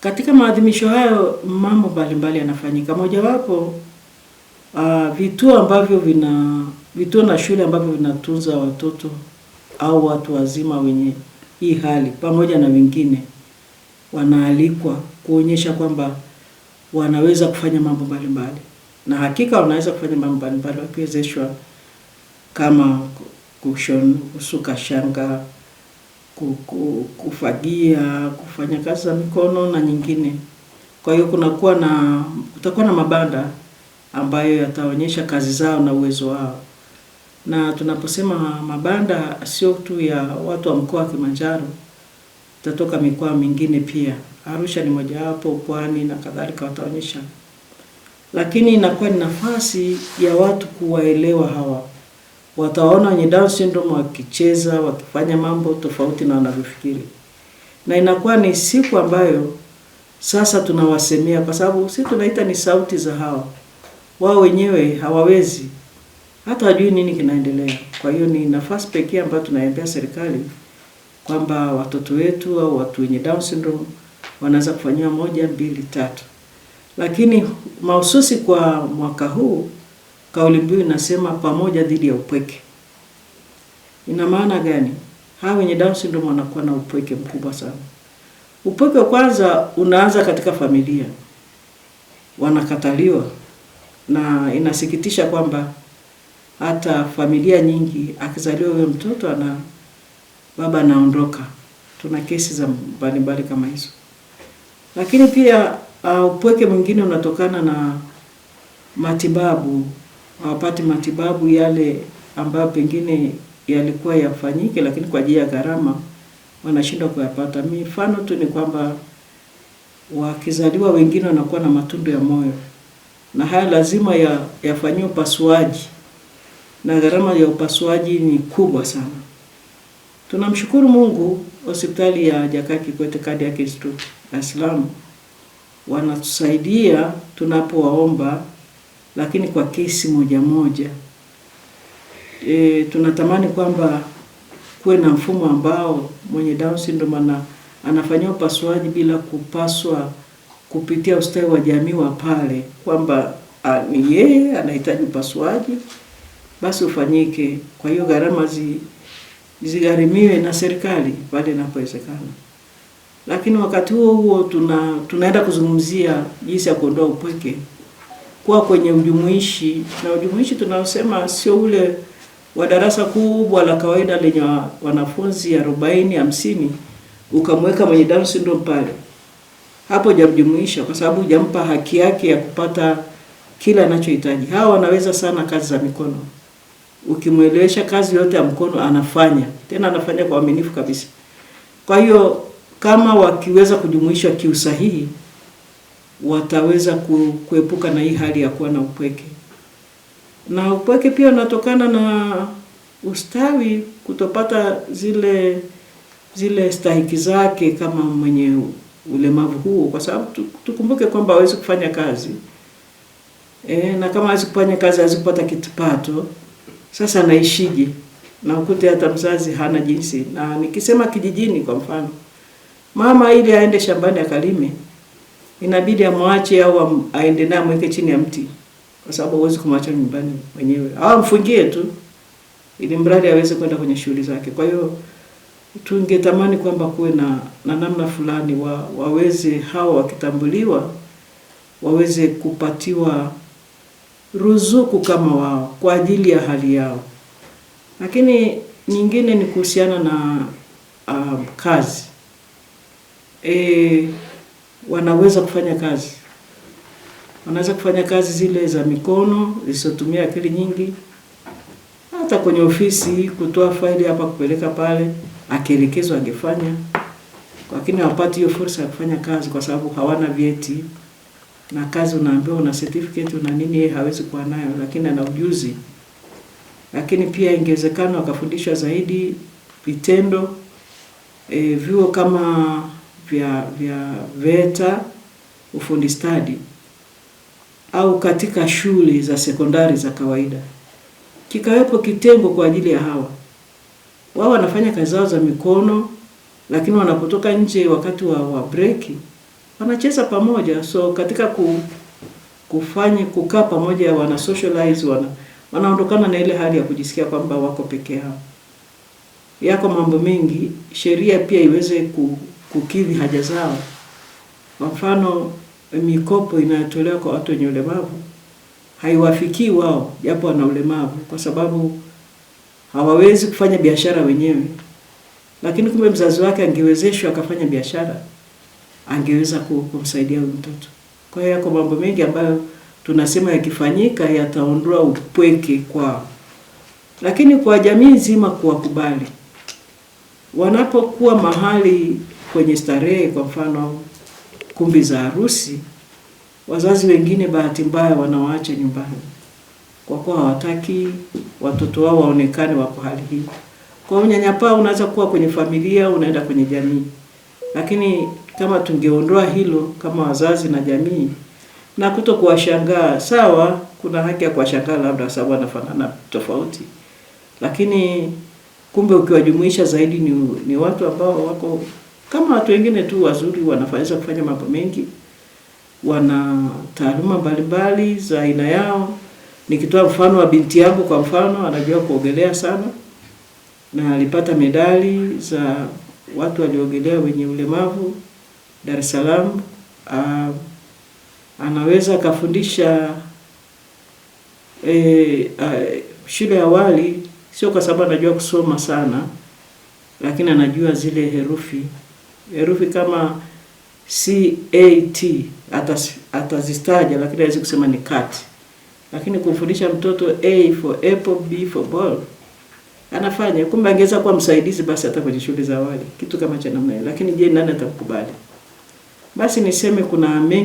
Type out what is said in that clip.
Katika maadhimisho hayo mambo mbalimbali yanafanyika. Mojawapo vituo na shule ambavyo vinatunza watoto au watu wazima wenye hii hali pamoja na wengine wanaalikwa kuonyesha kwamba wanaweza kufanya mambo mbalimbali. Na hakika wanaweza kufanya mambo mbalimbali wakiwezeshwa, kama kusuka shanga, kufagia, kufanya kazi za mikono na nyingine. Kwa hiyo kutakuwa na mabanda ambayo yataonyesha kazi zao na uwezo wao. Na tunaposema mabanda sio tu ya watu wa mkoa wa Kilimanjaro, tutatoka mikoa mingine pia. Arusha ni mojawapo, Pwani na kadhalika wataonyesha. Lakini inakuwa ni nafasi ya watu kuwaelewa hawa. Wataona wenye Down syndrome wakicheza, wakifanya mambo tofauti na wanavyofikiri. Na inakuwa ni siku ambayo sasa tunawasemea, kwa sababu sisi tunaita ni sauti za hawa. Wao wenyewe hawawezi, hata hawajui nini kinaendelea. Kwa hiyo ni nafasi pekee ambayo tunaambia serikali kwamba watoto wetu au watu wenye Down syndrome wanaweza kufanywa 1, 2, 3. Lakini mahususi kwa mwaka huu, kauli mbiu inasema pamoja dhidi ya upweke. Ina maana gani? Hao wenye Down syndrome wanakuwa na upweke mkubwa sana. Upweke kwanza unaanza katika familia. Wanakataliwa, na inasikitisha kwamba hata familia nyingi akizaliwa huyo mtoto baba anaondoka. Tuna kesi za mbalimbali kama hizo. Lakini pia upweke mwingine unatokana na matibabu. Hawapati matibabu yale ambayo pengine yalikuwa yafanyike, lakini kwa ajili ya gharama wanashindwa kuyapata. Mifano tu ni kwamba wakizaliwa wengine wanakuwa na matundu ya moyo, na haya lazima yafanyiwe upasuaji, na gharama ya upasuaji ni kubwa sana. Tunamshukuru Mungu, hospitali ya Jakaya Kikwete Cardiac Institute Dar es Salaam wanatusaidia tunapowaomba, lakini kwa kesi moja. Tunatamani kwamba kuwe na mfumo ambao mwenye Down syndrome anafanywa upasuaji bila kupaswa kupitia ustawi wa jamii wa pale, kwamba ni yeye anahitaji upasuaji basi ufanyike. Kwa hiyo gharama zigharimiwe na serikali pale inapowezekana. Lakini wakati huo tunaenda kuzungumzia jinsi ya kuondoa upweke kwa kwenye ujumuishi. Na ujumuishi tunaosema sio ule wa darasa kubwa la kawaida lenye wanafunzi 40, 50 ukamweka mwenye Down syndrome pale. Hapo hujamjumuisha, kwa sababu hujampa haki yake ya kupata kila anachohitaji. Hawa wanaweza sana kazi za mikono. Ukimwelewesha kazi yote ya mkono anafanya, tena anafanya kwa uaminifu kabisa. Kwa hiyo kama wakiweza kujumuishwa kiusahihi, wataweza kuepuka na hii hali ya kuwa na upweke. Na upweke pia unatokana na ustawi, kutopata zile stahiki zake kama mwenye ulemavu huo, kwa sababu tukumbuke kwamba hawezi kufanya kazi. Na kama hawezi kufanya kazi, hawezi kupata kipato. Sasa anaishije? Na ukute hata mzazi hana jinsi. Na nikisema kijijini kwa mfano, mama ili aende shambani akalime, inabidi amwache au aende naye mweke chini ya mti, kwa sababu hawezi kumwacha nyumbani mwenyewe. Au mfungie tu ili mradi aweze kwenda kwenye shughuli zake. Kwa hiyo tungetamani kwamba kuwe na namna fulani waweze hao wakitambuliwa waweze kupatiwa ruzuku kama wao kwa ajili ya hali yao. Lakini nyingine ni kuhusiana na kazi. Wanaweza kufanya kazi. Wanaweza kufanya kazi zile za mikono zisizotumia akili nyingi. Hata kwenye ofisi kutoa faili hapa kupeleka pale, akielekezwa angefanya. Lakini hawapati hiyo fursa ya kufanya kazi kwa sababu hawana vyeti. Na kazi unaambiwa una certificate una nini, yeye hawezi kuwa nayo, lakini ana ujuzi. Lakini pia ingewezekana wakafundishwa zaidi vitendo, vyuo kama vya VETA, ufundi stadi, au katika shule za sekondari za kawaida kikawepo kitengo kwa ajili ya hawa. Wao wanafanya kazi zao za mikono, lakini wanapotoka nje wakati wa break wanacheza pamoja. So katika kukaa pamoja, wana socialize, wanaondokana na ile hali ya kujisikia kwamba wako peke yao. Yako mambo mengi sheria pia iweze kukidhi haja zao. Kwa mfano, mikopo inayotolewa kwa watu wenye ulemavu haiwafikii wao japo wana ulemavu, kwa sababu hawawezi kufanya biashara wenyewe. Lakini kumbe mzazi wake angewezeshwa akafanya biashara, angeweza kumsaidia huyo mtoto. Kwa hiyo yako mambo mengi ambayo tunasema yakifanyika yataondoa upweke kwao. Lakini kwa jamii nzima kuwakubali. Wanapokuwa mahali kwenye starehe, kwa mfano kumbi za harusi, wazazi wengine bahati mbaya wanawaacha nyumbani kwa kuwa hawataki watoto wao waonekane wako hali hii. Kwa unyanyapaa unaweza kuwa kwenye familia, unaenda kwenye jamii. Lakini kama tungeondoa hilo kama wazazi na jamii, na kutokuwashangaa, sawa, kuna haki ya kuwashangaa labda sababu wanafanana tofauti. Lakini kumbe ukiwajumuisha zaidi ni watu ambao wako kama watu wengine tu wazuri, wanaweza kufanya mambo mengi, wana taaluma mbalimbali za aina yao. Nikitoa mfano wa binti yangu, kwa mfano, anajua kuogelea sana na alipata medali za watu waliogelea wenye ulemavu Dar es Salaam. Anaweza kafundisha shule ya awali, sio kwa sababu anajua kusoma sana, lakini anajua zile herufi kama CAT atazistaja, lakini hawezi kusema ni cat. Lakini kumfundisha mtoto A for apple, B for ball, anafanya. Kumbe angeweza kuwa msaidizi basi hata kwenye shule za awali, kitu kama cha namna hiyo. Lakini je, nani atakubali? Basi niseme kuna mengi